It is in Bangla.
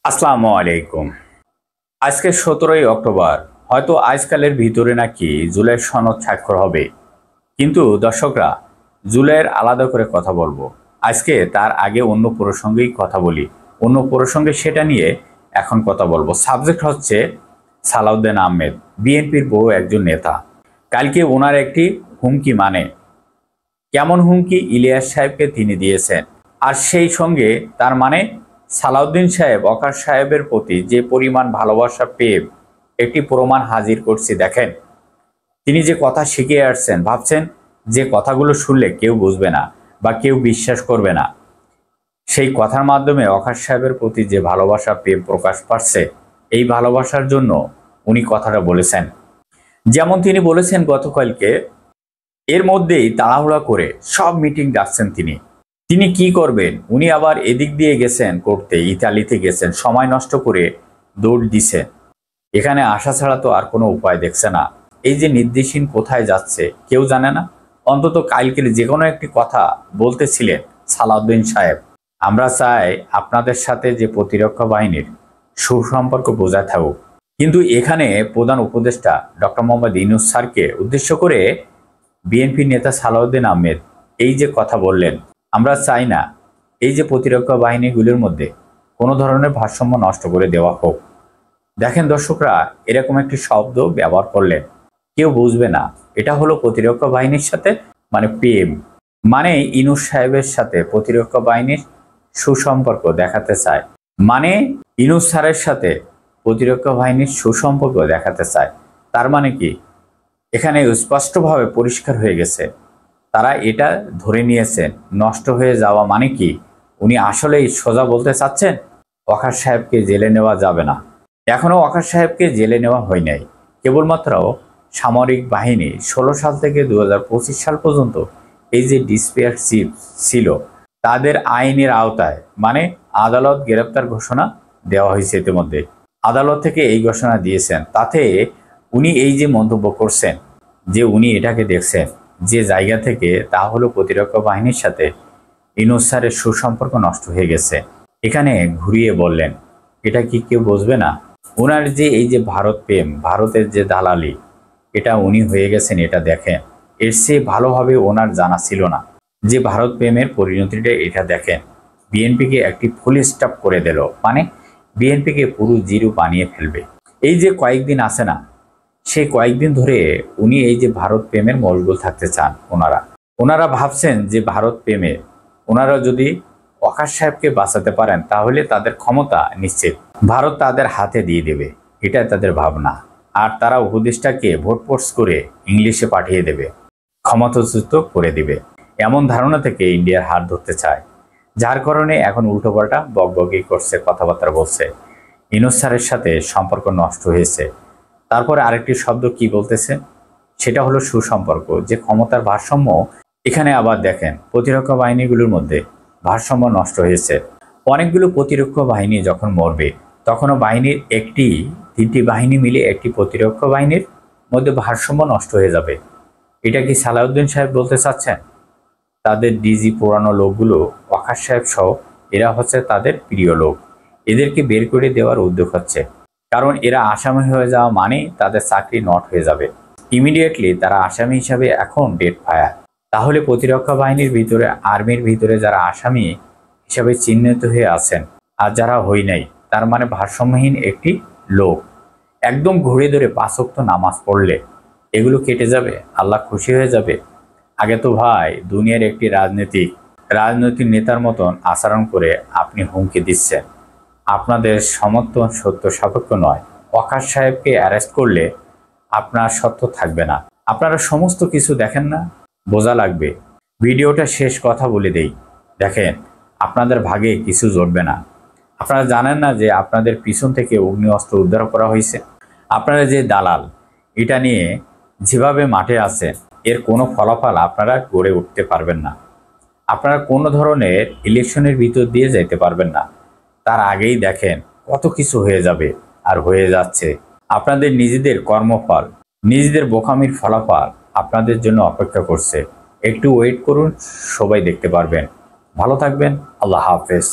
আসসালামু আলাইকুম। আজকে 17ই অক্টোবর। হয়তো আজকালের ভিতরে নাকি জুলাইয়ের সনদ স্বাক্ষর হবে, কিন্তু দর্শকরা জুলাইয়ের আলাদা করে কথা বলবো। আজকে তার আগে অন্য প্রসঙ্গেই কথা বলি। অন্য প্রসঙ্গে সেটা নিয়ে এখন কথা বলবো। সাবজেক্ট হচ্ছে সালাউদ্দিন আহমেদ, বিএনপির বড় একজন নেতা। কালকে ওনার একটি হুমকি, মানে কেমন হুমকি ইলিয়াস সাহেবকে তিনি দিয়েছেন, আর সেই সঙ্গে তার মানে সালাউদ্দিন সাহেব ওয়াকার সাহেবের প্রতি যে পরিমাণ ভালোবাসা পেয়ে একটি প্রমাণ হাজির করছি। দেখেন, তিনি যে কথা শিখে আসছেন, ভাবছেন যে কথাগুলো শুনলে কেউ বুঝবে না বা কেউ বিশ্বাস করবে না, সেই কথার মাধ্যমে ওয়াকার সাহেবের প্রতি যে ভালোবাসা প্রেম প্রকাশ পাচ্ছে, এই ভালোবাসার জন্য উনি কথাটা বলেছেন। যেমন তিনি বলেছেন গতকালকে, এর মধ্যেই তাড়াহুড়া করে সব মিটিং ডাকছেন তিনি। তিনি কি করবেন, উনি আবার এদিক দিয়ে গেছেন করতে, ইতালিতে গেছেন, সময় নষ্ট করে দৌড় দিছেন। এখানে আসা ছাড়া তো আর কোনো উপায় দেখছে না। এই যে নির্দেশিন কোথায় যাচ্ছে কেউ জানে না। অন্তত কালকের যে কোনো একটি কথা বলতেছিলেন সালাউদ্দিন সাহেব, আমরা চাই আপনাদের সাথে যে প্রতিরক্ষা বাহিনীর সুসম্পর্ক বজায় থাকুক। কিন্তু এখানে প্রধান উপদেষ্টা ডক্টর মোহাম্মদ ইউনূস স্যারকে উদ্দেশ্য করে বিএনপি নেতা সালাউদ্দিন আহমেদ এই যে কথা বললেন, আমরা চাই না এই যে প্রতিরক্ষা বাহিনীগুলির মধ্যে কোনো ধরনের ভারসাম্য নষ্ট করে দেওয়া হোক। দেখেন দর্শকরা, এরকম একটি শব্দ ব্যবহার করলেন, কেউ বুঝবে না এটা হলো প্রতিরক্ষা বাহিনীর সাথে মানে প্রেম, মানে ইউনূস সাহেবের সাথে প্রতিরক্ষা বাহিনীর সুসম্পর্ক দেখাতে চায়, মানে ইউনূস স্যারের সাথে প্রতিরক্ষা বাহিনীর সুসম্পর্ক দেখাতে চায়। তার মানে কি, এখানে স্পষ্টভাবে পরিষ্কার হয়ে গেছে, তারা এটা ধরে নিয়েছেন নষ্ট হয়ে যাওয়া মানে কি, উনি আসলেই সোজা বলতে চাচ্ছেন ওয়াকার সাহেবকে জেলে নেওয়া যাবে না। এখনো ওয়াকার সাহেবকে জেলে নেওয়া হয় নাই, কেবলমাত্র সামরিক বাহিনী 16 সাল থেকে 2025 সাল পর্যন্ত এই যে ডিসপিয়ার চিফ ছিল, তাদের আইনের আওতায় মানে আদালত গ্রেপ্তার ঘোষণা দেওয়া হয়েছে। ইতিমধ্যে আদালত থেকে এই ঘোষণা দিয়েছেন। তাতে উনি এই যে মন্তব্য করছেন যে উনি এটাকে দেখছেন যে জায়গা থেকে, তা হলো প্রতিরক্ষা বাহিনীর সাথে ইউনূস স্যারের সুসম্পর্ক নষ্ট হয়ে গেছে। এখানে ঘুরিয়ে বললেন, এটা কি কেউ বুঝবে না? ওনার যে এই যে ভারত প্রেম, ভারতের যে দালালি, এটা উনি হয়ে গেছেন, এটা দেখেন। এর চেয়ে ভালোভাবে ওনার জানা ছিল না যে ভারত প্রেমের পরিণতিটা। এটা দেখেন, বিএনপিকে একটি ফুল স্টপ করে দিল, মানে বিএনপিকে পুরো জিরো বানিয়ে ফেলবে। এই যে কয়েকদিন আছে না, সেই কয়েকদিন ধরে উনি এই যে ভারত প্রেমের মশগুল থাকতে চান। ওনারা ভাবছেন যে ভারত প্রেমে ওনারা যদি ওয়াকার সাহেবকে বাঁচাতে পারেন তাহলে তাদের ক্ষমতা নিশ্চিত, ভারত তাদের হাতে দিয়ে দেবে, এটা তাদের ভাবনা। আর তারা উপদেষ্টাকে ভোট পোস্ট করে ইংলিশে পাঠিয়ে দেবে, ক্ষমতাচ্যুত করে দিবে। এমন ধারণা থেকে ইন্ডিয়ার হাত ধরতে চায়, যার কারণে এখন উল্টোপাল্টা বকবকি করছে, কথাবার্তা বলছে। ইউনূস স্যারের সাথে সম্পর্ক নষ্ট হয়েছে। তারপরে আরেকটি শব্দ কি বলতেছে, সেটা হলো সুসম্পর্ক, যে ক্ষমতার ভারসাম্য। এখানে আবার দেখেন, প্রতিরক্ষা বাহিনীগুলোর মধ্যে ভারসাম্য নষ্ট হয়েছে। অনেকগুলো প্রতিরক্ষা বাহিনী যখন মরবে, তখনও বাহিনীর তিনটি বাহিনী মিলে একটি প্রতিরক্ষা বাহিনীর মধ্যে ভারসাম্য নষ্ট হয়ে যাবে। এটা কি সালাউদ্দিন সাহেব বলতে চাচ্ছেন? তাদের ডিজি পুরানো লোকগুলো, ওয়াকার সাহেব সহ, এরা হচ্ছে তাদের প্রিয় লোক, এদেরকে বের করে দেওয়ার উদ্যোগ হচ্ছে। কারণ এরা আসামি হয়ে যাওয়া মানে তাদের চাকরি নট হয়ে যাবে। ইমিডিয়েটলি তারা আসামি হিসাবে এখন ডেট ফায়ার। তাহলে প্রতিরক্ষা বাহিনীর ভিতরে, আর্মির ভিতরে যারা আসামি হিসাবে চিহ্নিত হয়ে আছেন আর যারা হই নাই, তার মানে ভারসাম্যহীন একটি লোক, একদম ঘুরে ধরে 5 ওয়াক্ত নামাজ পড়লে এগুলো কেটে যাবে, আল্লাহ খুশি হয়ে যাবে। আগে তো ভাই দুনিয়ার একটি রাজনৈতিক নেতার মতন আচরণ করে আপনি হুমকি দিচ্ছেন। আপনাদের সমর্থন সত্য সাপেক্ষ নয়। ওয়াকার সাহেবকে অ্যারেস্ট করলে আপনার সত্য থাকবে না। আপনারা সমস্ত কিছু দেখেন না, বোঝা লাগবে। ভিডিওটা শেষ কথা বলে দেই, দেখেন আপনাদের ভাগে কিছু জড়বে না। আপনারা জানেন না যে আপনাদের পিছন থেকে অগ্নি অস্ত্র উদ্ধার করা হয়েছে। আপনারা যে দালাল, এটা নিয়ে যেভাবে মাঠে আছেন, এর কোনো ফলাফল আপনারা গড়ে উঠতে পারবেন না। আপনারা কোনো ধরনের ইলেকশনের ভিতর দিয়ে যেতে পারবেন না। তার আগেই দেখেন কত কিছু হয়ে যাবে আর হয়ে যাচ্ছে। আপনাদের নিজেদের কর্মফল, নিজেদের বোকামির ফলাফল আপনাদের জন্য অপেক্ষা করছে। একটু ওয়েট করুন, সবাই দেখতে পারবেন। ভালো থাকবেন, আল্লাহ হাফেজ।